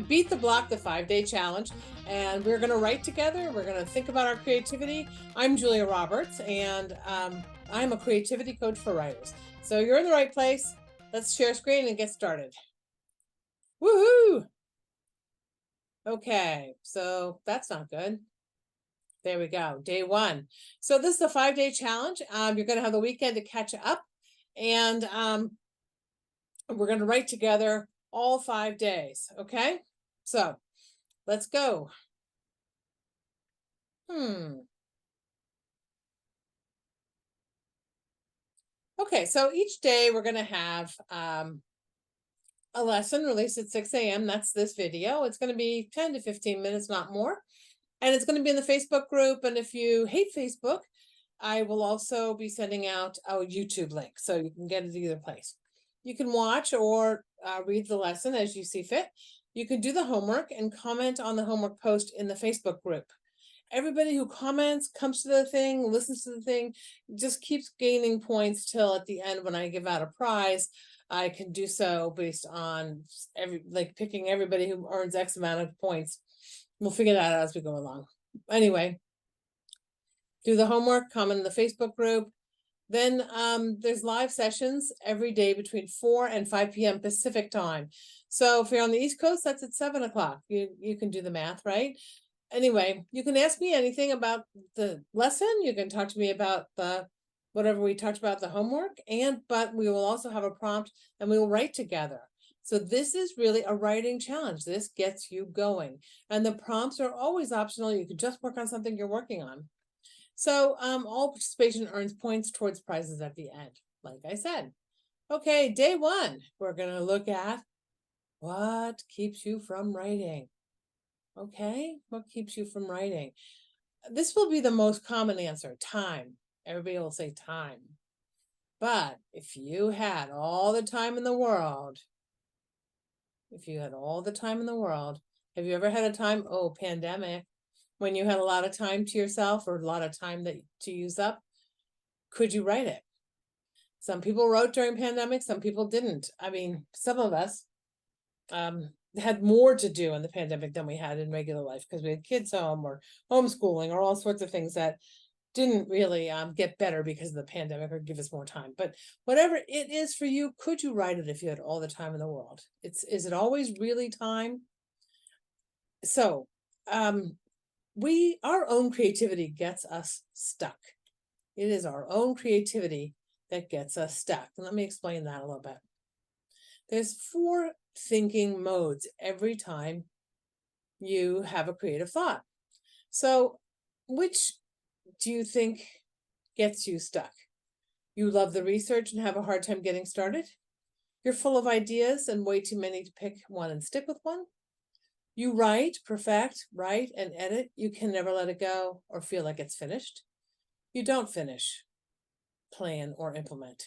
beat the block, the 5-day challenge, and we're going to write together. We're going to think about our creativity. I'm Julia Roberts, and I'm a creativity coach for writers. So you're in the right place. Let's share screen and get started. Woohoo! Okay, so that's not good. There we go. Day one. So this is a 5-day challenge. You're going to have the weekend to catch up, and we're going to write together all 5 days. Okay, so let's go. Okay, so each day we're going to have a lesson released at 6 a.m. That's this video. It's going to be 10 to 15 minutes, not more. And it's going to be in the Facebook group. And if you hate Facebook, I will also be sending out a YouTube link, so you can get it either place. You can watch or read the lesson as you see fit. You can do the homework and comment on the homework post in the Facebook group. Everybody who comments, comes to the thing, listens to the thing, just keeps gaining points till at the end when I give out a prize. I can do so based on picking everybody who earns X amount of points. We'll figure that out as we go along. Anyway, do the homework, comment in the Facebook group. Then there's live sessions every day between 4 and 5 p.m. Pacific time. So if you're on the East Coast, that's at 7 o'clock. You can do the math, right? Anyway, you can ask me anything about the lesson. You can talk to me about whatever we talked about, the homework, but we will also have a prompt and we will write together. So this is really a writing challenge. This gets you going. And the prompts are always optional. You can just work on something you're working on. So all participation earns points towards prizes at the end, like I said. Okay, day one, we're going to look at what keeps you from writing. Okay, what keeps you from writing? This will be the most common answer, time. Everybody will say time. But if you had all the time in the world, have you ever had a time, pandemic, when you had a lot of time to yourself or a lot of time to use up? Could you write it? Some people wrote during pandemic, some people didn't. I mean, some of us had more to do in the pandemic than we had in regular life because we had kids home or homeschooling or all sorts of things that didn't really get better because of the pandemic or give us more time. But whatever it is for you, could you write it if you had all the time in the world? Is it always really time? So our own creativity gets us stuck. It is our own creativity that gets us stuck. And let me explain that a little bit. There's 4 thinking modes every time you have a creative thought. So which do you think gets you stuck? You love the research and have a hard time getting started? You're full of ideas and way too many to pick one and stick with one? You write, perfect, write and edit. You can never let it go or feel like it's finished. You don't finish, plan, or implement.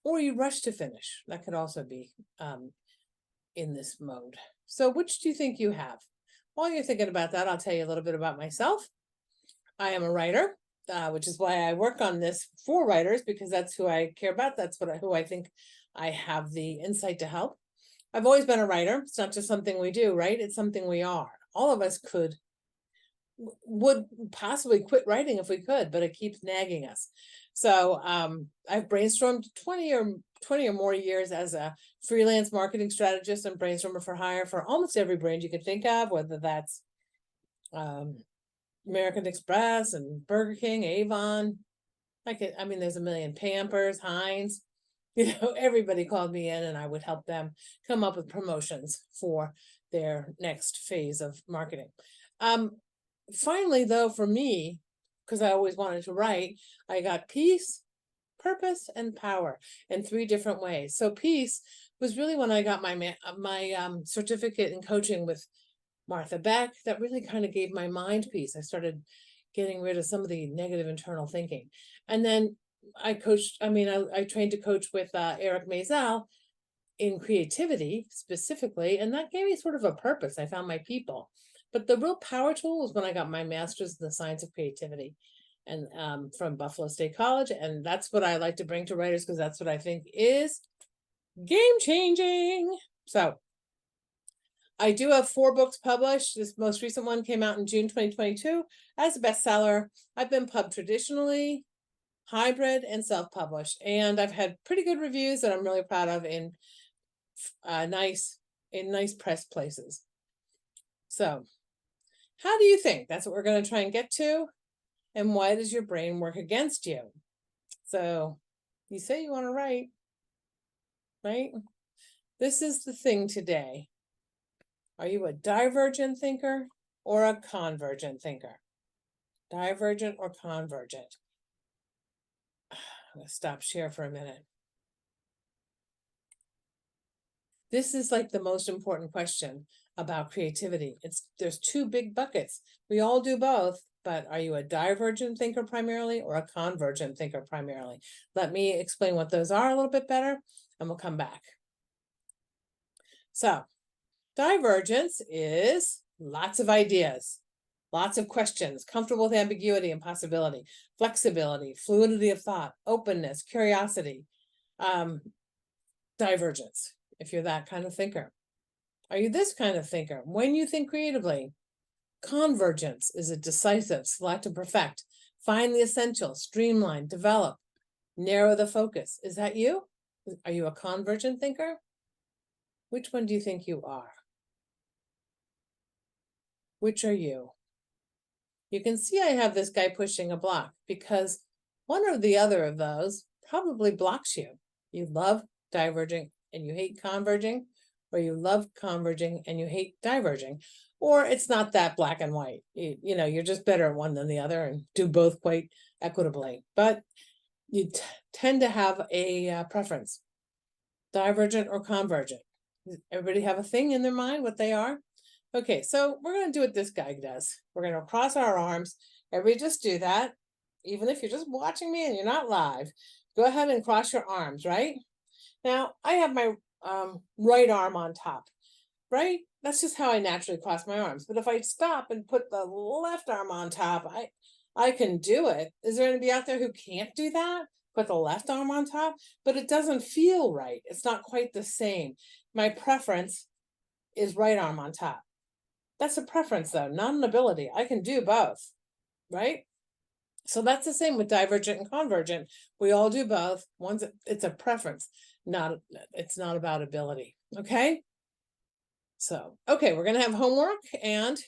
Or you rush to finish. That could also be in this mode. So which do you think you have? While you're thinking about that, I'll tell you a little bit about myself. I am a writer, which is why I work on this for writers, because that's who I care about. That's who I think I have the insight to help. I've always been a writer. It's not just something we do, right? It's something we are. All of us would possibly quit writing if we could, but it keeps nagging us. So I've brainstormed 20 or more years as a freelance marketing strategist and brainstormer for hire for almost every brand you can think of, whether that's American Express and Burger King, Avon. There's a million, Pampers, Heinz. Everybody called me in and I would help them come up with promotions for their next phase of marketing. Finally, though, for me, because I always wanted to write, I got peace, purpose, and power in 3 different ways. So peace was really when I got my certificate in coaching with Martha Beck. That really kind of gave my mind peace. I started getting rid of some of the negative internal thinking. And then I trained to coach with Eric Maisel in creativity specifically, and that gave me sort of a purpose. I found my people. But the real power tool was when I got my master's in the science of creativity and from Buffalo State College. And that's what I like to bring to writers because that's what I think is game changing. So I do have 4 books published. This most recent one came out in June 2022 as a bestseller. I've been pub traditionally, hybrid, and self-published, and I've had pretty good reviews that I'm really proud of in nice press places. So, how do you think? That's what we're going to try and get to. And why does your brain work against you? So, you say you want to write, right? This is the thing today. Are you a divergent thinker or a convergent thinker? Divergent or convergent? I'm going to stop share for a minute. This is like the most important question about creativity. There's 2 big buckets. We all do both, but are you a divergent thinker primarily or a convergent thinker primarily? Let me explain what those are a little bit better, and we'll come back. So, divergence is lots of ideas, lots of questions, comfortable with ambiguity and possibility, flexibility, fluidity of thought, openness, curiosity. Divergence, if you're that kind of thinker. Are you this kind of thinker? When you think creatively, convergence is a decisive, select and perfect, find the essential, streamline, develop, narrow the focus. Is that you? Are you a convergent thinker? Which one do you think you are? Which are you? You can see I have this guy pushing a block because one or the other of those probably blocks you. You love diverging and you hate converging, or you love converging and you hate diverging, or it's not that black and white. You know, you're just better at one than the other and do both quite equitably, but you tend to have a preference, divergent or convergent. Everybody have a thing in their mind, what they are? Okay, so we're going to do what this guy does. We're going to cross our arms. Everybody just do that. Even if you're just watching me and you're not live, go ahead and cross your arms, right? Now, I have my right arm on top, right? That's just how I naturally cross my arms. But if I stop and put the left arm on top, I can do it. Is there anybody out there who can't do that? Put the left arm on top, but it doesn't feel right. It's not quite the same. My preference is right arm on top. That's a preference though, not an ability. I can do both, right? So that's the same with divergent and convergent. We all do both. It's a preference, it's not about ability. Okay. So, okay, we're going to have homework. And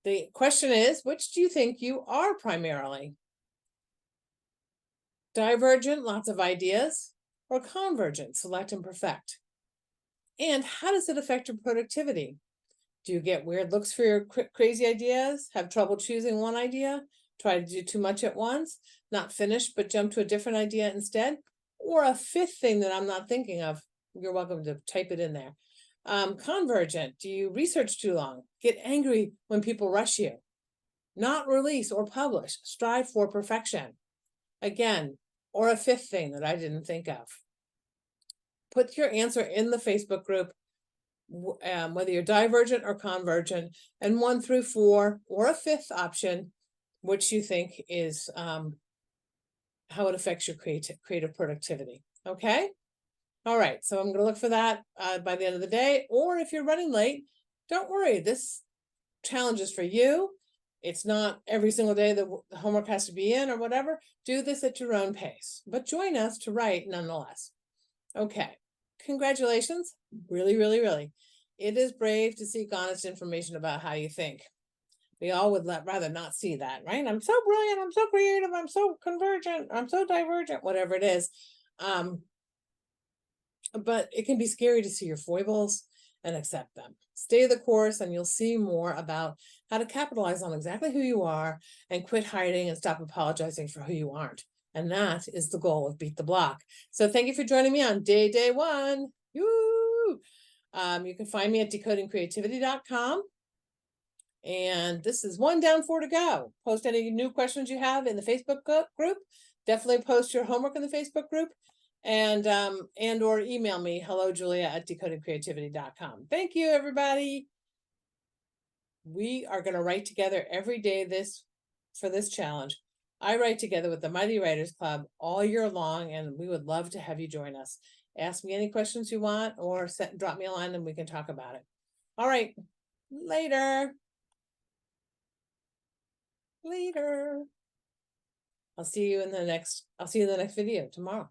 the question is, which do you think you are primarily? Divergent, lots of ideas, or convergent, select and perfect? And how does it affect your productivity? Do you get weird looks for your crazy ideas? Have trouble choosing one idea? Try to do too much at once? Not finish, but jump to a different idea instead? Or a 5th thing that I'm not thinking of? You're welcome to type it in there. Convergent, do you research too long? Get angry when people rush you? Not release or publish, strive for perfection. Again, or a 5th thing that I didn't think of. Put your answer in the Facebook group, whether you're divergent or convergent, and 1 through 4, or a 5th option, which you think is how it affects your creative productivity. Okay. All right, so I'm going to look for that by the end of the day, or if you're running late, don't worry. This challenge is for you. It's not every single day the homework has to be in or whatever. Do this at your own pace, but join us to write nonetheless. Okay, congratulations. Really, really, really. It is brave to seek honest information about how you think. We all would rather not see that, right? I'm so brilliant, I'm so creative, I'm so convergent, I'm so divergent, whatever it is. But it can be scary to see your foibles and accept them. Stay the course and you'll see more about how to capitalize on exactly who you are and quit hiding and stop apologizing for who you aren't. And that is the goal of Beat the Block. So thank you for joining me on day 1. Woo! You can find me at decodingcreativity.com. And this is 1 down, 4 to go. Post any new questions you have in the Facebook group. Definitely post your homework in the Facebook group. And or email me, hellojulia@decodingcreativity.com. Thank you, everybody. We are going to write together every day for this challenge. I write together with the Mighty Writers Club all year long, and we would love to have you join us. Ask me any questions you want, or drop me a line and we can talk about it. All right. Later. Later. I'll see you in the next video tomorrow.